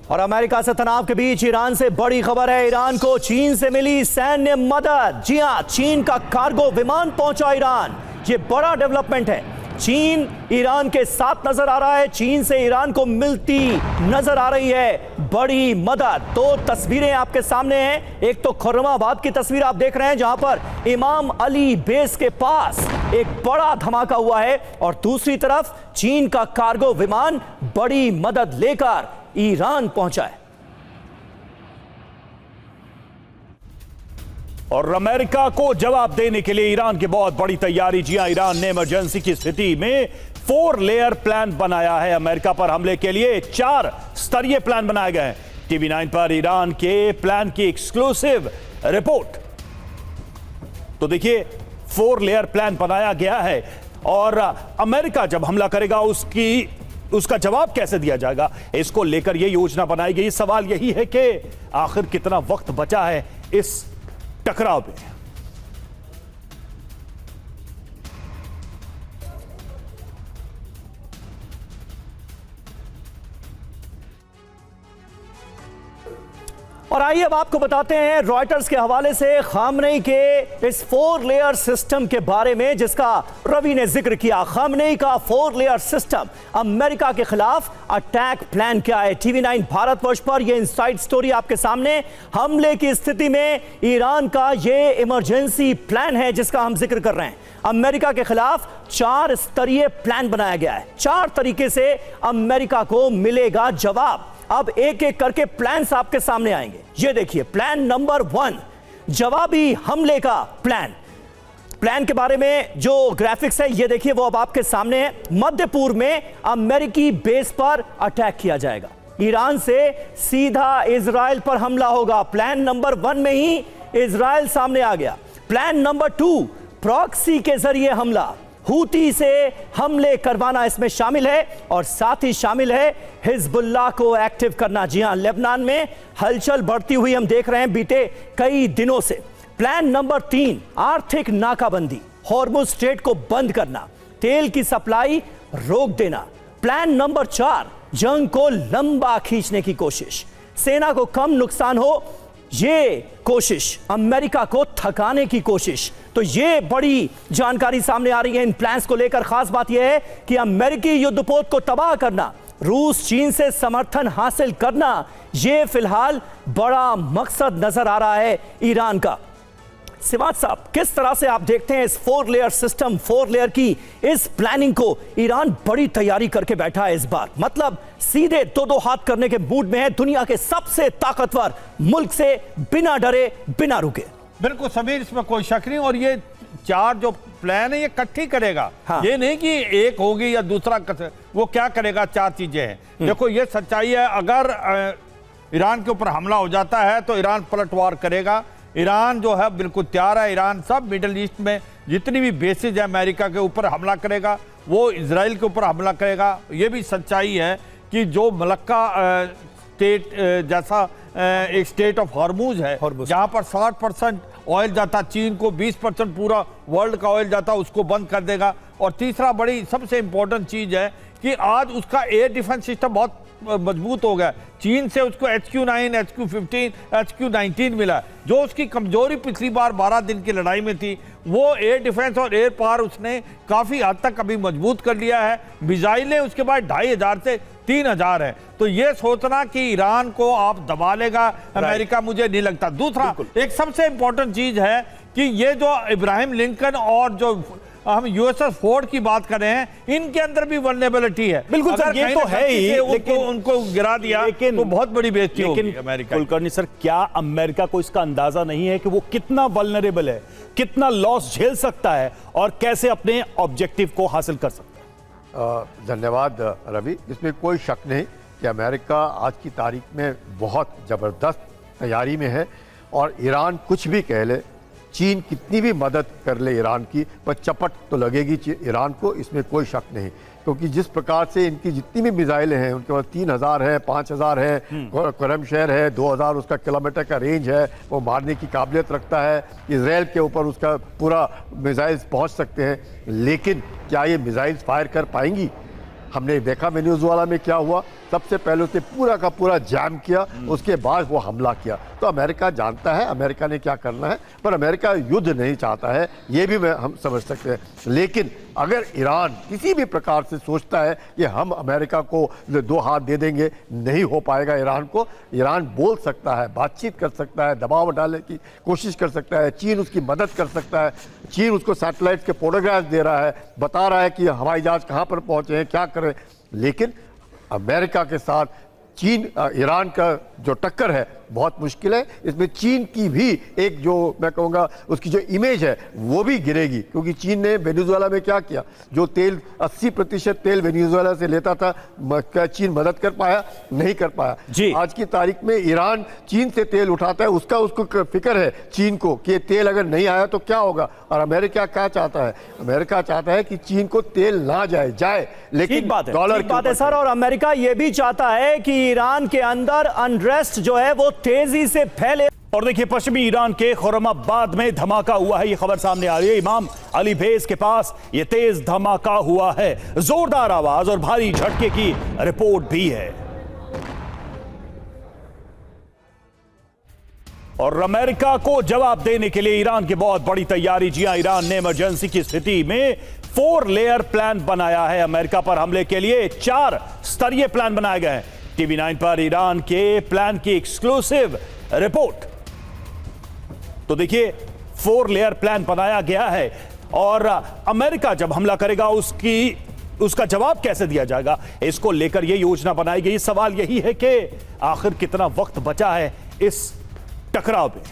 और अमेरिका से तनाव के बीच ईरान से बड़ी खबर है। ईरान को चीन से मिली सैन्य मदद। जी हां, चीन का कार्गो विमान पहुंचा ईरान। ये बड़ा डेवलपमेंट है। चीन ईरान के साथ नजर आ रहा है। चीन से ईरान को मिलती नजर आ रही है बड़ी मदद। दो तस्वीरें आपके सामने हैं। एक तो खुर्रमाबाद की तस्वीर आप देख रहे हैं, जहां पर इमाम अली बेस के पास एक बड़ा धमाका हुआ है, और दूसरी तरफ चीन का कार्गो विमान बड़ी मदद लेकर ईरान पहुंचा है। और अमेरिका को जवाब देने के लिए ईरान की बहुत बड़ी तैयारी। जी हां, ईरान ने इमरजेंसी की स्थिति में 4 लेयर प्लान बनाया है। अमेरिका पर हमले के लिए 4 स्तरीय प्लान बनाए गए हैं। टीवी 9 पर ईरान के प्लान की एक्सक्लूसिव रिपोर्ट। तो देखिए, 4 लेयर प्लान बनाया गया है, और अमेरिका जब हमला करेगा उसका जवाब कैसे दिया जाएगा, इसको लेकर यह योजना बनाई गई। सवाल यही है कि आखिर कितना वक्त बचा है इस टकराव में। और आइए अब आपको बताते हैं रॉयटर्स के हवाले से खामनेई के इस 4 लेयर सिस्टम के बारे में, जिसका रवि ने जिक्र किया। खामनेई का 4 लेयर सिस्टम अमेरिका के खिलाफ अटैक प्लान क्या है। टीवी 9 भारतवर्ष पर यह इनसाइड स्टोरी आपके सामने। हमले की स्थिति में ईरान का यह इमरजेंसी प्लान है जिसका हम जिक्र कर रहे हैं। अमेरिका के खिलाफ 4 स्तरीय प्लान बनाया गया है। 4 तरीके से अमेरिका को मिलेगा जवाब। अब एक एक करके प्लान्स आपके सामने आएंगे। ये देखिए, प्लान नंबर 1, जवाबी हमले का प्लान। प्लान के बारे में जो ग्राफिक्स है ये देखिए, वो अब आपके सामने है। मध्य पूर्व में अमेरिकी बेस पर अटैक किया जाएगा। ईरान से सीधा इजराइल पर हमला होगा। प्लान नंबर 1 में ही इजराइल सामने आ गया। प्लान नंबर 2, प्रॉक्सी के जरिए हमला। हूती से हमले करवाना इसमें शामिल है, और साथ ही शामिल है हिजबुल्लाह को एक्टिव करना। जी हां, लेबनान में हलचल बढ़ती हुई हम देख रहे हैं बीते कई दिनों से। प्लान नंबर 3, आर्थिक नाकाबंदी। हॉर्मुज स्ट्रेट को बंद करना, तेल की सप्लाई रोक देना। प्लान नंबर 4, जंग को लंबा खींचने की कोशिश। सेना को कम नुकसान हो, ये कोशिश। अमेरिका को थकाने की कोशिश। तो ये बड़ी जानकारी सामने आ रही है इन प्लान्स को लेकर। खास बात यह है कि अमेरिकी युद्धपोत को तबाह करना, रूस चीन से समर्थन हासिल करना, यह फिलहाल बड़ा मकसद नजर आ रहा है ईरान का। सिवाज साहब, किस तरह से आप देखते हैं इस 4 लेयर सिस्टम, 4 लेयर की इस प्लानिंग को? ईरान बड़ी तैयारी करके बैठा है इस बार। मतलब सीधे 2-2 हाथ करने के मूड में है दुनिया के सबसे ताकतवर मुल्क से, बिना डरे बिना रुके। बिल्कुल समीर, इसमें कोई शक नहीं। और ये 4 जो प्लान है ये इकट्ठी करेगा। हाँ। ये नहीं कि एक होगी या दूसरा वो क्या करेगा। 4 चीजें हैं। देखो, ये सच्चाई है, अगर ईरान के ऊपर हमला हो जाता है तो ईरान पलटवार करेगा। ईरान जो है बिल्कुल तैयार है। ईरान सब मिडिल ईस्ट में जितनी भी बेसिस है अमेरिका के ऊपर हमला करेगा, वो इजराइल के ऊपर हमला करेगा। ये भी सच्चाई है कि जो मलक्का स्टेट जैसा एक स्टेट ऑफ हॉर्मुज है, जहां पर 60% ऑयल जाता, चीन को 20% पूरा वर्ल्ड का ऑयल जाता, उसको बंद कर देगा। और तीसरा बड़ी सबसे इंपॉर्टेंट चीज है कि आज उसका एयर डिफेंस सिस्टम बहुत मजबूत हो गया। चीन से उसको HQ-9, HQ-15, HQ-19 मिला। जो उसकी कमजोरी पिछली बार 12 दिन की लड़ाई में थी, वो एयर डिफेंस और एयर पावर उसने काफी हद तक अभी मजबूत कर लिया है। मिसाइलें उसके बाद 2500 से 3000 है। तो ये सोचना कि ईरान को आप दबा लेगा अमेरिका, मुझे नहीं लगता। दूसरा, एक सबसे इंपॉर्टेंट चीज है कि ये जो इब्राहिम लिंकन और जो हम USS फोर्ड की बात कर रहे हैं, इनके अंदर भी वल्नरेबिलिटी है। बिल्कुल सर, ये तो है ही, लेकिन उनको गिरा दिया तो बहुत बड़ी बेइज्जती होगी अमेरिका। कुलकर्णी सर, क्या अमेरिका को इसका अंदाजा नहीं है कि वो कितना वल्नरेबल है, कितना लॉस झेल सकता है और कैसे अपने ऑब्जेक्टिव को हासिल कर सकता है? धन्यवाद रवि। इसमें कोई शक नहीं कि अमेरिका आज की तारीख में बहुत ज़बरदस्त तैयारी में है, और ईरान कुछ भी कह ले, चीन कितनी भी मदद कर ले ईरान की, पर चपट तो लगेगी ईरान को, इसमें कोई शक नहीं। क्योंकि जिस प्रकार से इनकी जितनी भी मिसाइलें हैं, उनके पास 3000 है, 5000 है, करम शहर है, 2000 उसका किलोमीटर का रेंज है, वो मारने की काबिलियत रखता है। इसराइल के ऊपर उसका पूरा मिसाइल्स पहुंच सकते हैं, लेकिन क्या ये मिसाइल्स फायर कर पाएंगी? हमने देखा वेनेजुएला में क्या हुआ, सबसे पहले उसने पूरा का पूरा जैम किया, उसके बाद वो हमला किया। तो अमेरिका जानता है अमेरिका ने क्या करना है, पर अमेरिका युद्ध नहीं चाहता है, ये भी हम समझ सकते हैं। लेकिन अगर ईरान किसी भी प्रकार से सोचता है कि हम अमेरिका को 2 हाथ दे देंगे, नहीं हो पाएगा ईरान को। ईरान बोल सकता है, बातचीत कर सकता है, दबाव डालने की कोशिश कर सकता है, चीन उसकी मदद कर सकता है। चीन उसको सैटेलाइट के फोटोग्राफ दे रहा है, बता रहा है कि हवाई जहाज कहाँ पर पहुँचे हैं, क्या करें। लेकिन अमेरिका के साथ चीन ईरान का जो टक्कर है बहुत मुश्किल है। इसमें चीन की भी एक जो मैं कहूँगा उसकी जो इमेज है वो भी गिरेगी, क्योंकि चीन ने वेनेजुएला में क्या किया, जो तेल 80% तेल वेनेजुएला से लेता था, क्या चीन मदद कर पाया? नहीं कर पाया। जी। आज की तारीख में ईरान चीन से तेल उठाता है, उसको फिक्र है चीन को कि तेल अगर नहीं आया तो क्या होगा। और अमेरिका क्या चाहता है? अमेरिका चाहता है कि चीन को तेल ना जाए, लेकिन ठीक बात है, डॉलर ठीक बात है सर। और अमेरिका ये भी चाहता है कि ईरान के अंदर अनरेस्ट जो है वो तेजी से फैले। और देखिए, पश्चिमी ईरान के खुर्रमाबाद में धमाका हुआ है, ये खबर सामने आ रही है। इमाम अली बेस के पास ये तेज धमाका हुआ है, जोरदार आवाज और भारी झटके की रिपोर्ट भी है। और अमेरिका को जवाब देने के लिए ईरान की बहुत बड़ी तैयारी। जी हां, ईरान ने इमरजेंसी की स्थिति में 4 लेयर प्लान बनाया है। अमेरिका पर हमले के लिए 4 स्तरीय प्लान बनाए गए हैं। टीवी 9 पर ईरान के प्लान की एक्सक्लूसिव रिपोर्ट। तो देखिए, 4 लेयर प्लान बनाया गया है और अमेरिका जब हमला करेगा उसका जवाब कैसे दिया जाएगा, इसको लेकर यह योजना बनाई गई। सवाल यही है कि आखिर कितना वक्त बचा है इस टकराव में।